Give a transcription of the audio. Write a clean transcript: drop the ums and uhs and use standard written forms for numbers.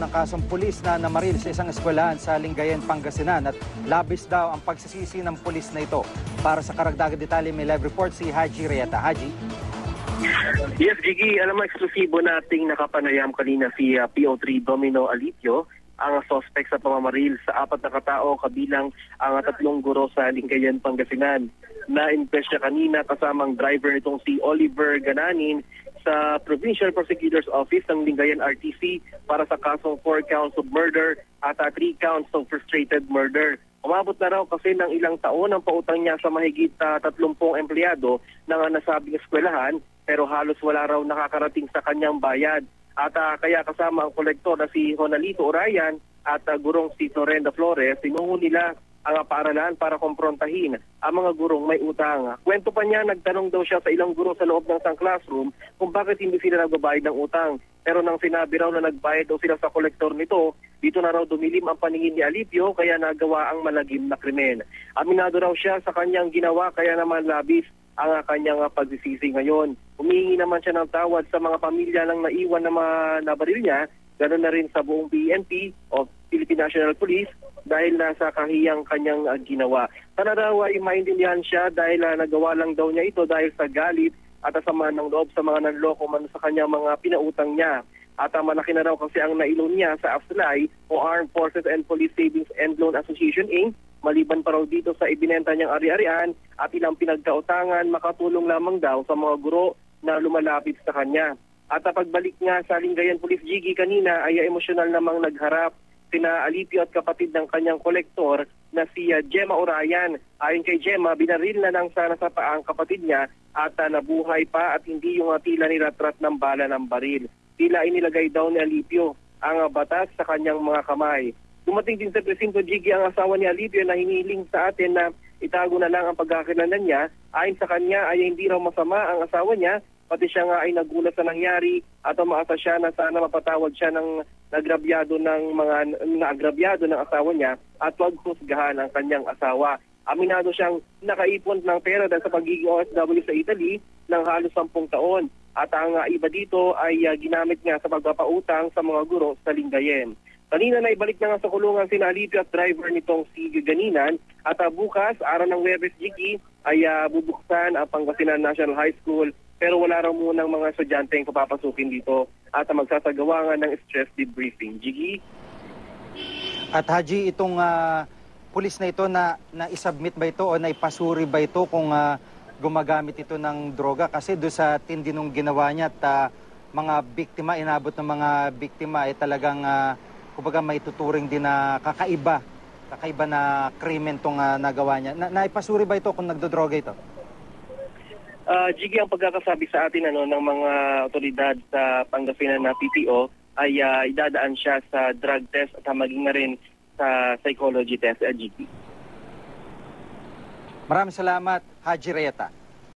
ng kasong pulis na namaril sa isang eskwelahan sa Lingayen, Pangasinan at labis daw ang pagsisisi ng pulis na ito. Para sa karagdagang detalye may live report si Haji Rieta. Haji? Yes, Gigi, alam mo, eksklusibo nating nakapanayam kanina si PO3 Domino Alipio, ang suspect sa pamamaril sa 4 na katao kabilang ang 3 guro sa Lingayen, Pangasinan. Na-impress siya kanina kasamang driver nitong si Oliver Gananin sa Provincial Prosecutor's Office ng Lingayen RTC para sa kasong 4 counts of murder at 3 counts of frustrated murder. Umabot na raw kasi ng ilang taon ang pautang niya sa mahigit 30 empleyado ng nasabing eskwelahan, pero halos wala raw nakakarating sa kanyang bayad. At kaya kasama ang kolektor na si Jonalito Orayan at gurong si Torrenda Flores, sinuho nila ang paaralan para komprontahin ang mga gurong may utang. Kwento pa niya, nagtanong daw siya sa ilang guro sa loob ng isang classroom kung bakit hindi sila nagbabayad ng utang. Pero nang sinabi raw na nagbayad daw sila sa kolektor nito, dito na raw dumilim ang paningin ni Alipio kaya nagawa ang malagim na krimen. Aminado raw siya sa kanyang ginawa kaya naman labis ang kanyang pagsisisi ngayon. Humihingi naman siya ng tawad sa mga pamilya ng naiwan na nabaril niya, ganoon na rin sa buong PNP o Philippine National Police dahil nasa kahiyang kanyang ginawa. Sana daw ay maintindihan siya dahil nagawa lang daw niya ito dahil sa galit at sama ng loob sa mga nanloko man sa kanyang mga pinautang niya. At malaki na raw kasi ang nailon niya sa AFSLAI o Armed Forces and Police Savings and Loan Association Inc. Maliban pa raw dito sa ibinenta niyang ari-arian at ilang pinagkautangan, makatulong lamang daw sa mga guro na lumalapit sa kanya. At pagbalik nga sa Lingayen Police Gigi kanina ay emosyonal namang nagharap sina Alipio at kapatid ng kanyang kolektor na si Gemma Orayan. Ayon kay Gemma, binaril na lang sana sa paa ang kapatid niya at nabuhay pa at hindi yung tila niratrat ng bala ng baril. Tila inilagay daw ni Alipio ang batas sa kanyang mga kamay. Dumating din sa presinto Gigi ang asawa ni Alipio na hiniling sa atin na itago na lang ang pagkakilala niya. Ayon sa kanya ay hindi raw masama ang asawa niya, pati siya nga ay nagulat sa nangyari at umaasa siya na sana mapatawad siya ng nagrabyado ng asawa niya at huwag husgahan ang kanyang asawa. Aminado siyang nakaipon ng pera dahil sa pagiging OFW sa Italy ng halos 10 taon. At ang iba dito ay ginamit nga sa pagpapautang sa mga guro sa Lingayen. Kanina na ibalik na nga sa kulungan si Alipio at driver nitong si Ganinan at bukas, araw ng Huwebes Gigi, ay bubuksan ang Pangasinan National High School pero wala raw munang mga estudyante ang papapasukin dito at magsasagawa nga ng stress debriefing. Gigi? At Haji, itong pulis na ito na isubmit ba ito o naipasuri ba ito kung gumagamit ito ng droga? Kasi doon sa tindi nung ginawa niya at mga biktima, inabot ng mga biktima ay talagang kumbaga may tuturing din na kakaiba na krimen itong nagawa niya. Naipasuri ba ito kung nagdodroga ito? Gigi, ang pagkakasabi sa atin ng mga otoridad sa Pangasinan na PPO ay idadaan siya sa drug test at maging na rin sa psychology test. Gigi. Maraming salamat, Haji Rieta.